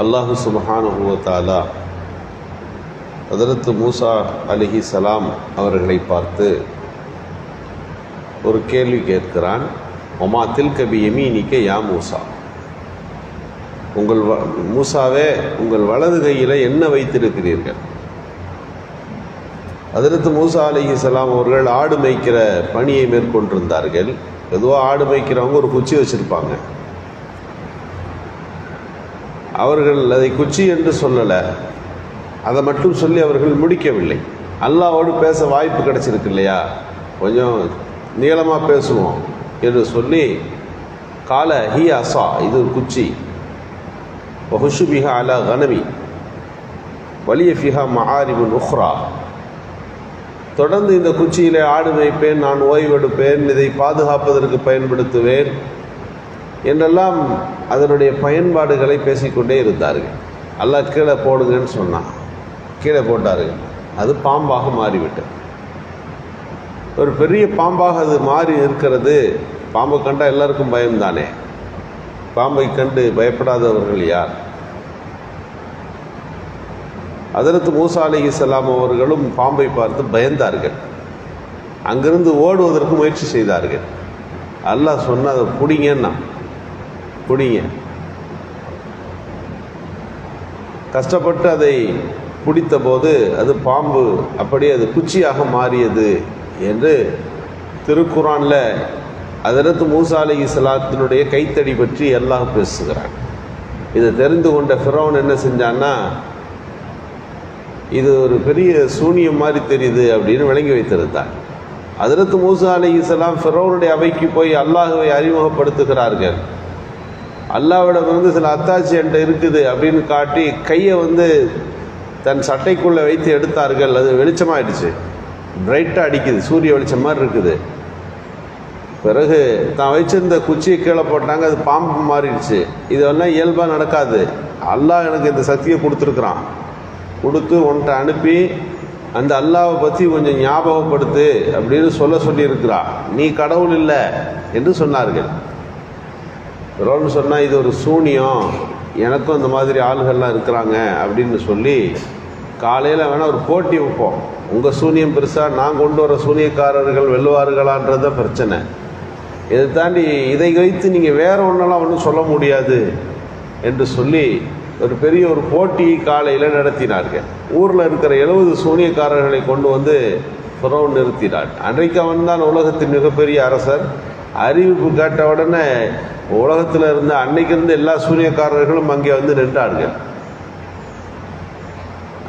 அல்லாஹு சுப்ஹானஹு வ தஆலா ஹஜ்ரத் மூசா அலைஹிஸ்ஸலாம் அவர்களை பார்த்து ஒரு கேள்வி கேட்கிறான். ஒமா தில்க பியமீனிக யா மூசா, மூசாவே உங்கள் வலது கையில் என்ன வைத்திருக்கிறீர்கள்? ஹஜ்ரத் மூசா அலைஹிஸ்ஸலாம் அவர்கள் ஆடு மேய்க்கிற பணியை மேற்கொண்டிருந்தார்கள். பொதுவாக ஆடு மேய்க்கிறவங்க ஒரு குச்சி வச்சுருப்பாங்க. அவர்கள் அதை குச்சி என்று சொல்லலை, அதை மட்டும் சொல்லி அவர்கள் முடிக்கவில்லை. அல்லாஹ்வோடு பேச வாய்ப்பு கிடைச்சிருக்கு இல்லையா, கொஞ்சம் நீளமாக பேசுவோம் என்று சொல்லி கால ஹி அசா, இது ஒரு குச்சி, வஹுஷு பிஹா அலா கனமி வலிய ஃபிஹா மஆரிபுன் உஹ்ரா, தொடர்ந்து இந்த குச்சியிலே ஆடு மேய்ப்பேன், நான் ஓய்வெடுப்பேன், இதை பாதுகாப்பதற்கு பயன்படுத்துவேன் என்றெல்லாம் அதனுடைய பயன்பாடுகளை பேசிக்கொண்டே இருந்தார்கள். அல்லாஹ் கீழே போடுங்கன்னு சொன்னான், கீழே போட்டார்கள். அது பாம்பாக மாறிவிட்டது. ஒரு பெரிய பாம்பாக அது மாறி இருக்கிறது. பாம்பை கண்டால் எல்லாருக்கும் பயம்தானே. பாம்பை கண்டு பயப்படாதவர்கள் யார்? ஹஜ்ரத் மூசா அலைஹிஸ்ஸலாம் அவர்களும் பாம்பை பார்த்து பயந்தார்கள். அங்கிருந்து ஓடுவதற்கு முயற்சி செய்தார்கள். அல்லாஹ் சொன்ன அதை பிடிங்கன்னா பிடிங்க. கஷ்டப்பட்டு அதை பிடித்த போது அது பாம்பு அப்படியே அது குச்சியாக மாறியது என்று திருக்குரானில் ஹஜ்ரத் மூசா அலைஹிஸ்ஸலாத்தினுடைய கைத்தடி பற்றி அல்லாஹ் பேசுகிறான். இதை தெரிந்து கொண்ட ஃபிரௌன் என்ன செஞ்சான்னா, இது ஒரு பெரிய சூனியம் மாதிரி தெரியுது அப்படின்னு விளங்கி வைத்திருந்தான். ஹஜ்ரத் மூசா அலைஹிஸ்ஸலாம் ஃபிரௌனுடைய அவைக்கு போய் அல்லாஹ்வை அறிமுகப்படுத்துகிறார்கள். அல்லாஹ்விடமிருந்து சில அத்தாட்சி என்கிட்ட இருக்குது அப்படின்னு காட்டி கையை தன் சட்டைக்குள்ளே வைத்து எடுத்தார்கள். அது வெளிச்சமாகிடுச்சு, பிரைட்டாக அடிக்குது, சூரிய வெளிச்சம் மாதிரி இருக்குது. பிறகு தான் வச்சிருந்த குச்சியை கீழே போட்டாங்க, அது பாம்பு மாறிடுச்சு. இதெல்லாம் இயல்பாக நடக்காது. அல்லாஹ் எனக்கு இந்த சக்தியை கொடுத்துருக்குறான், கொடுத்து உன்கிட்ட அனுப்பி அந்த அல்லாஹ்வை பற்றி கொஞ்சம் ஞாபகப்படுத்து அப்படின்னு சொல்லியிருக்கிறா. நீ கடவுள் இல்லை என்று சொன்னார்கள். ரோன்னு சொன்னால் இது ஒரு சூனியம், எனக்கும் அந்த மாதிரி ஆளுகள்லாம் இருக்கிறாங்க அப்படின்னு சொல்லி காலையில் வேணால் ஒரு போட்டி வைப்போம். உங்கள் சூனியம் பெருசாக, நான் கொண்டு வர சூனியக்காரர்கள் வெல்லுவார்களான்றத பிரச்சனை. இதை தாண்டி இதை வைத்து நீங்கள் வேறு ஒன்றெல்லாம் ஒன்றும் சொல்ல முடியாது என்று சொல்லி ஒரு பெரிய ஒரு போட்டி காலையில் நடத்தினார்கள். ஊரில் இருக்கிற 70 சூனியக்காரர்களை கொண்டு ஃபிரௌன் நிறுத்தினார். அன்றைக்கு அவன் தான் உலகத்தின் மிகப்பெரிய அரசர். அறிவிப்பு கேட்ட உடனே உலகத்தில் இருந்த அன்னைக்கு இருந்த எல்லா சூனியக்காரர்களும் அங்கே நின்றார்கள்.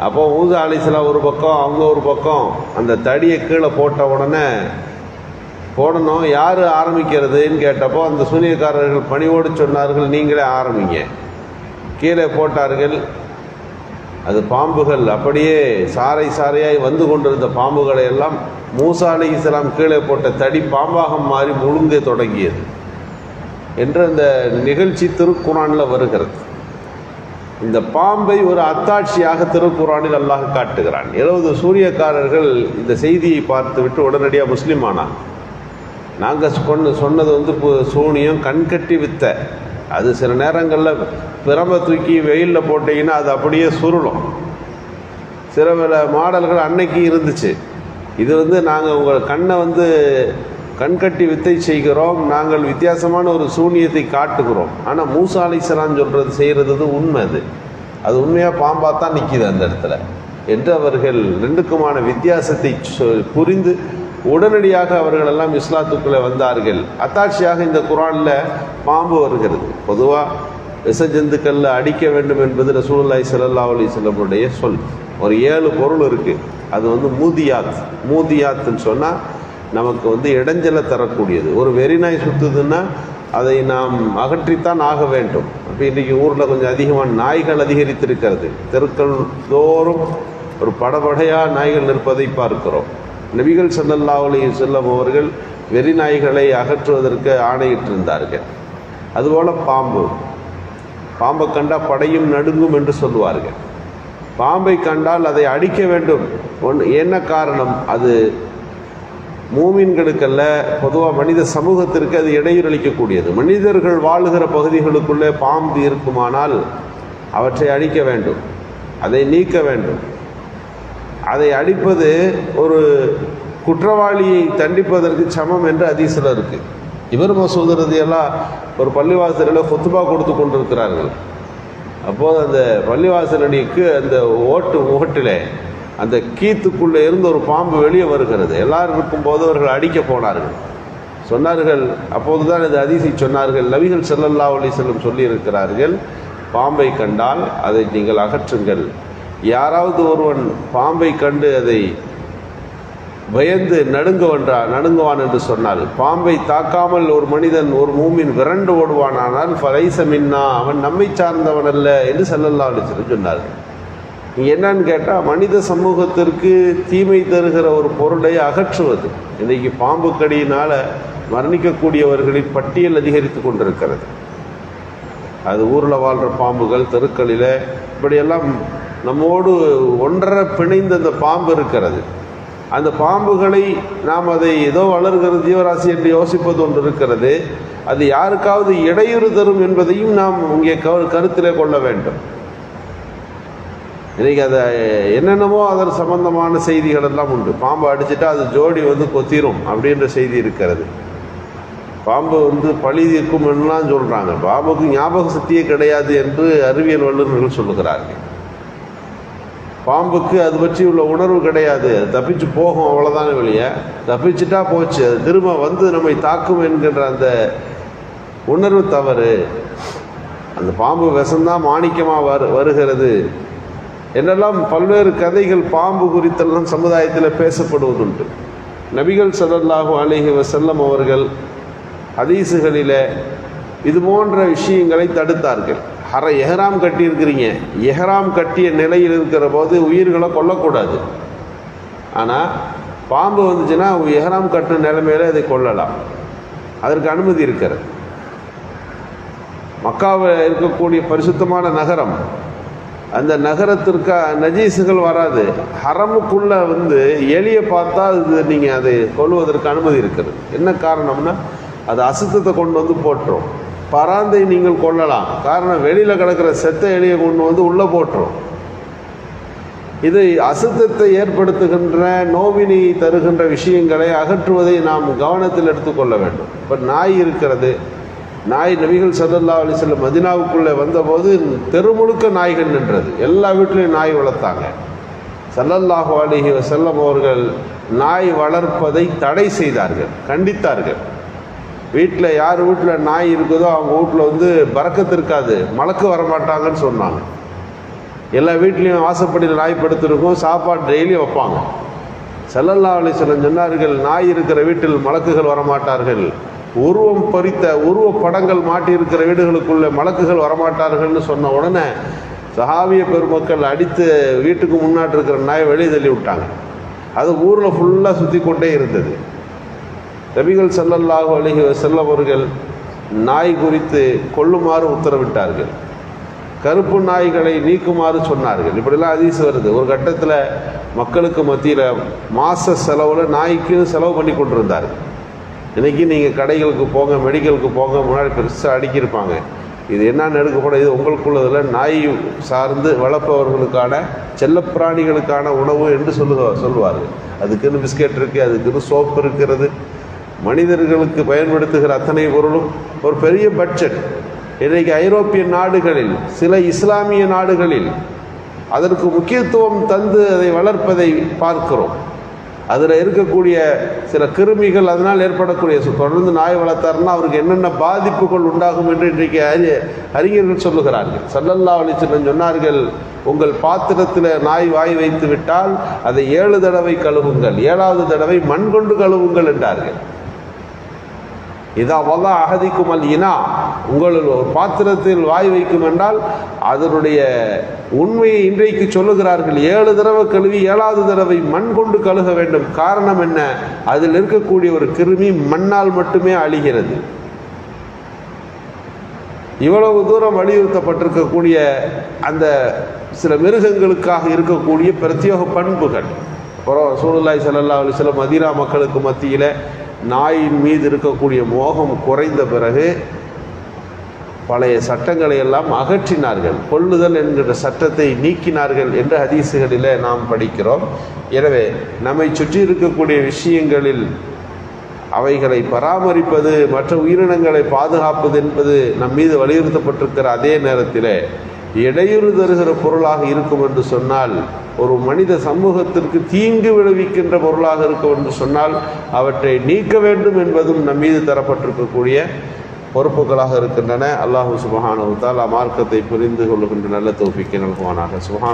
அப்போ மூசா அலைஹிஸ்ஸலாம் ஒரு பக்கம், அவங்க ஒரு பக்கம். அந்த தடியை கீழே போட்ட உடனே போடணும், யார் ஆரம்பிக்கிறதுன்னு கேட்டப்போ அந்த சூனியக்காரர்கள் பணிவோடு சொன்னார்கள், நீங்களே ஆரம்பிங்க. கீழே போட்டார்கள். அது பாம்புகள் அப்படியே சாறை சாறையாய் வந்து கொண்டிருந்த பாம்புகளை எல்லாம் மூசா அலைஹிஸ்ஸலாம் கீழே போட்ட தடி பாம்பாக மாறி முழுங்க தொடங்கியது என்று அந்த நிகழ்ச்சி திருக்குரானில் வருகிறது. இந்த பாம்பை ஒரு அத்தாட்சியாக திருக்குரானில் அல்லாஹ் காட்டுகிறான். 70 சூரியக்காரர்கள் இந்த செய்தியை பார்த்து விட்டு உடனடியாக முஸ்லீம் ஆனாங்க. நாங்கள் சொன்னது சூனியம், கண்கட்டி வித்த. அது சில நேரங்களில் பிரம்பை தூக்கி வெயிலில் போட்டிங்கன்னா அது அப்படியே சுருளும். சில மாடல்கள் அன்னைக்கு இருந்துச்சு. இது நாங்கள் உங்கள் கண்ணை கண்கட்டி வித்தை செய்கிறோம், நாங்கள் வித்தியாசமான ஒரு சூனியத்தை காட்டுகிறோம். ஆனால் மூசா அலைஹிஸ்ஸலாம் செய்கிறது உண்மை. அது உண்மையாக பாம்பாக தான் நிற்கிது அந்த இடத்துல என்று அவர்கள் ரெண்டுக்குமான வித்தியாசத்தை புரிந்து உடனடியாக அவர்கள் எல்லாம் இஸ்லாத்துக்குள்ளே வந்தார்கள். அத்தாட்சியாக இந்த குர்ஆனில் பாம்பு வருகிறது. பொதுவாக விஷ ஜந்துக்களில் அடிக்க வேண்டும் என்பது ரசூலுல்லாஹி ஸல்லல்லாஹு அலைஹி வஸல்லமுடைய சொல். ஒரு 7 பொருள் இருக்குது. அது மூதியாத்துன்னு சொன்னால் நமக்கு இடைஞ்சலை தரக்கூடியது. ஒரு வெறிநாய் சுற்றுதுன்னா அதை நாம் அகற்றித்தான் ஆக வேண்டும். அப்போ இன்றைக்கி ஊரில் கொஞ்சம் அதிகமான நாய்கள் அதிகரித்திருக்கிறது. தெருக்கள் தோறும் ஒரு படபடையாக நாய்கள் நிற்பதை பார்க்கிறோம். நபிகள் ஸல்லல்லாஹு அலைஹி வஸல்லம் அவர்கள் வெறி நாய்களை அகற்றுவதற்கு ஆணையிட்டிருந்தார்கள். அதுபோல் பாம்பை கண்டால் படையும் நடுங்கும் என்று சொல்லுவார்கள். பாம்பை கண்டால் அதை அடிக்க வேண்டும். என்ன காரணம்? அது மூமின்களுக்கல்ல, பொதுவாக மனித சமூகத்திற்கு அது இடையூறு அளிக்கக்கூடியது. மனிதர்கள் வாழுகிற பகுதிகளுக்குள்ளே பாம்பு இருக்குமானால் அவற்றை அழிக்க வேண்டும், அதை நீக்க வேண்டும். அதை அழிப்பது ஒரு குற்றவாளியை தண்டிப்பதற்கு சமம் என்று ஹதீஸில் இருக்குது. இப்னு மஸ்ஊத் ரலியல்லாஹு ஒரு பள்ளிவாசலில் குத்பா கொடுத்து கொண்டிருக்கிறார்கள். அப்போது அந்த பள்ளிவாசலுக்கு அந்த ஓட்டில் அந்த கீத்துக்குள்ளே இருந்து ஒரு பாம்பு வெளியே வருகிறது. எல்லாரும் இருக்கும்போது அவர்கள் அடிக்க போனார்கள். சொன்னார்கள், அப்போது தான் இந்த ஹதீஸை சொன்னார்கள், நபிகள் ஸல்லல்லாஹு அலைஹி வஸல்லம் சொல்லி இருக்கிறார்கள், பாம்பை கண்டால் அதை நீங்கள் அகற்றுங்கள். யாராவது ஒருவன் பாம்பை கண்டு அதை பயந்து நடுங்குவான் என்று சொன்னால், பாம்பை தாக்காமல் ஒரு மனிதன், ஒரு மூமின் விரண்டு ஓடுவானானால் ஃபலைஸ மின்னா, அவன் நம்மை சார்ந்தவன் அல்ல என்று ஸல்லல்லாஹு அலைஹி வஸல்லம் சொன்னார்கள். நீங்கள் என்னன்னு கேட்டால், மனித சமூகத்திற்கு தீமை தருகிற ஒரு பொருளை அகற்றுவது. இன்றைக்கு பாம்பு கடியினால் மரணிக்கக்கூடியவர்களின் பட்டியல் அதிகரித்து கொண்டிருக்கிறது. அது ஊரில் வாழ்கிற பாம்புகள், தெருக்களில் இப்படியெல்லாம் நம்மோடு ஒன்றரை பிணைந்த அந்த பாம்பு இருக்கிறது. அந்த பாம்புகளை நாம் அதை ஏதோ வளர்கிறது ஜீவராசி என்று யோசிப்பது ஒன்று இருக்கிறது. அது யாருக்காவது இடையூறு தரும் என்பதையும் நாம் இங்கே கருத்திலே கொள்ள வேண்டும். இன்றைக்கி அதை என்னென்னமோ அதன் சம்பந்தமான செய்திகள் எல்லாம் உண்டு. பாம்பு அடிச்சுட்டா அது ஜோடி கொத்திரும் அப்படின்ற செய்தி இருக்கிறது. பாம்பு பழி தீர்க்கும் என்னெல்லாம் சொல்கிறாங்க. பாம்புக்கு ஞாபக சக்தியே கிடையாது என்று அறிவியல் வல்லுநர்கள் சொல்லுகிறார்கள். பாம்புக்கு அது பற்றி உள்ள உணர்வு கிடையாது, அது தப்பிச்சு போகும், அவ்வளோதானே வெளியே. தப்பிச்சுட்டா போச்சு, அது திரும்ப நம்மை தாக்கும் என்கின்ற அந்த உணர்வு தவறு. அந்த பாம்பு விஷம்தான் மாணிக்கமாக வருகிறது என்றெல்லாம் பல்வேறு கதைகள் பாம்பு குறித்தெல்லாம் சமுதாயத்தில் பேசப்படுவதுண்டு. நபிகள் ஸல்லல்லாஹு அலைஹி வஸல்லம் அவர்கள் ஹதீஸுகளில் இது போன்ற விஷயங்களை தடுத்தார்கள். எஹ்ராம் கட்டியிருக்கிறீங்க, எஹ்ராம் கட்டிய நிலையில் இருக்கிற போது உயிர்களை கொல்லக்கூடாது. ஆனால் பாம்பு வந்துச்சுன்னா எஹ்ராம் கட்டின நிலைமையில அதை கொல்லலாம், அதற்கு அனுமதி இருக்கிறது. மக்காவில் இருக்கக்கூடிய பரிசுத்தமான நகரம், அந்த நகரத்திற்கு நஜீஸுகள் வராது. ஹரமுக்குள்ளே எலியை பார்த்தா நீங்கள் அதை கொல்வதற்கு அனுமதி இருக்கிறது. என்ன காரணம்னா, அது அசுத்தத்தை கொண்டு போட்டுரும். பராந்தை நீங்கள் கொள்ளலாம், காரணம் வெளியில் கிடக்கிற செத்த எலியை கொண்டு உள்ளே போட்டுரும். இது அசுத்தத்தை ஏற்படுத்துகின்ற, நோவினை தருகின்ற விஷயங்களை அகற்றுவதை நாம் கவனத்தில் எடுத்துக்கொள்ள வேண்டும். இப்போ நாய் இருக்கிறது. நாய் நபிகள் ஸல்லல்லாஹு அலைஹி வஸல்லம் மதீனாவுக்குள்ளே வந்தபோது தெருமுழுக்க நாய்கள் நின்றது. எல்லா வீட்லையும் நாய் வளர்த்தாங்க. ஸல்லல்லாஹு அலைஹி வஸல்லம் அவர்கள் நாய் வளர்ப்பதை தடை செய்தார்கள், கண்டித்தார்கள். வீட்டில் யார் வீட்டில் நாய் இருக்குதோ அவங்க வீட்டில் பரக்கத்து இருக்காது, மலக்கு வரமாட்டாங்கன்னு சொன்னாங்க. எல்லா வீட்லேயும் வாசப்படியில் நாய் படுத்திருக்கும், சாப்பாடு டெய்லி வைப்பாங்க. ஸல்லல்லாஹு அலைஹி வஸல்லம் சொன்னார்கள், நாய் இருக்கிற வீட்டில் மலக்குகள் வரமாட்டார்கள். உருவம் பறித்த உருவ படங்கள் மாட்டியிருக்கிற வீடுகளுக்குள்ளே மலக்குகள் வரமாட்டார்கள்னு சொன்ன உடனே சஹாபிய பெருமக்கள் அடித்து வீட்டுக்கு முன்னாடி இருக்கிற நாயை வெளியே தள்ளி விட்டாங்க. அது ஊரில் ஃபுல்லாக சுற்றி கொண்டே இருந்தது. நபிகள் ஸல்லல்லாஹு அலைஹி வஸல்லம் அவர்கள் நாய் குறித்து கொல்லுமாறு உத்தரவிட்டார்கள், கருப்பு நாய்களை நீக்குமாறு சொன்னார்கள். இப்படிலாம் ஹதீஸ் வருது. ஒரு கட்டத்தில் மக்களுக்கு மத்தியில் மாத செலவில் நாய்க்குன்னு செலவு பண்ணி கொண்டிருந்தார்கள். இன்றைக்கி நீங்கள் கடைகளுக்கு போங்க, மெடிக்கலுக்கு போங்க, முன்னாடி பெருசாக அடுக்கியிருப்பாங்க. இது என்னன்னு எடுக்கப்பட, இது உங்களுக்குள்ளதில் நாய் சார்ந்து வளர்ப்பவர்களுக்கான செல்லப்பிராணிகளுக்கான உணவு என்று சொல்லுவார்கள். அதுக்குன்னு பிஸ்கெட் இருக்குது, அதுக்குன்னு சோப்பு இருக்கிறது. மனிதர்களுக்கு பயன்படுத்துகிற அத்தனை பொருளும் ஒரு பெரிய பட்ஜெட். இன்றைக்கு ஐரோப்பிய நாடுகளில், சில இஸ்லாமிய நாடுகளில் அதற்கு முக்கியத்துவம் தந்து அதை வளர்ப்பதை பார்க்கிறோம். அதில் இருக்கக்கூடிய சில கிருமிகள், அதனால் ஏற்படக்கூடிய, தொடர்ந்து நாய் வளர்த்தாருன்னா அவருக்கு என்னென்ன பாதிப்புகள் உண்டாகும் என்று இன்றைக்கு அறிஞர்கள் சொல்லுகிறார்கள். ஸல்லல்லாஹு அலைஹி வஸல்லம் சொன்னார்கள், உங்கள் பாத்திரத்தில் நாய் வாய் வைத்து விட்டால் அதை 7 தடவை கழுவுங்கள், 7வது தடவை மண் கொண்டு கழுவுங்கள் என்றார்கள். இதா வல்லா அஹதிக்கும் அல் இனா, உங்கள் ஒரு பாத்திரத்தில் வாய் வைக்கும் என்றால் அதனுடைய உண்மையை இன்றைக்கு சொல்லுகிறார்கள். 7 தடவை கழுவி 7வது தடவை மண் கொண்டு கழுக வேண்டும். காரணம் என்ன? அதில் இருக்கக்கூடிய ஒரு கிருமி மண்ணால் மட்டுமே அழிகிறது. இவ்வளவு தூரம் வலியுறுத்தப்பட்டிருக்கக்கூடிய அந்த சில மிருகங்களுக்காக இருக்கக்கூடிய பிரத்யேக பண்புகள். அப்புறம் ரசூலுல்லாஹி ஸல்லல்லாஹு அலைஹி வஸல்லம் மதீனா மக்களுக்கு மத்தியில் நாயின் மீது இருக்கக்கூடிய மோகம் குறைந்த பிறகு பழைய சட்டங்களை எல்லாம் அகற்றினார்கள், கொல்லுதல் என்கிற சட்டத்தை நீக்கினார்கள் என்று ஹதீசுகளில் நாம் படிக்கிறோம். எனவே நம்மை சுற்றி இருக்கக்கூடிய விஷயங்களில் அவைகளை பராமரிப்பது, மற்ற உயிரினங்களை பாதுகாப்பது என்பது நம் மீது வலியுறுத்தப்பட்டிருக்கிற அதே நேரத்தில் இடையூறு தருகிற பொருளாக இருக்கும் என்று சொன்னால், ஒரு மனித சமூகத்திற்கு தீங்கு விளைவிக்கின்ற பொருளாக இருக்கும் என்று சொன்னால் அவற்றை நீக்க வேண்டும் என்பதும் நம் மீது தரப்பட்டிருக்கக்கூடிய பொறுப்புகளாக இருக்கின்றன. அல்லாஹு சுப்ஹானஹு வ தஆலா மார்க்கத்தை புரிந்து கொள்ளுகின்ற நல்ல தௌஃபீக்கை நல்குவானாக. சுப்ஹான்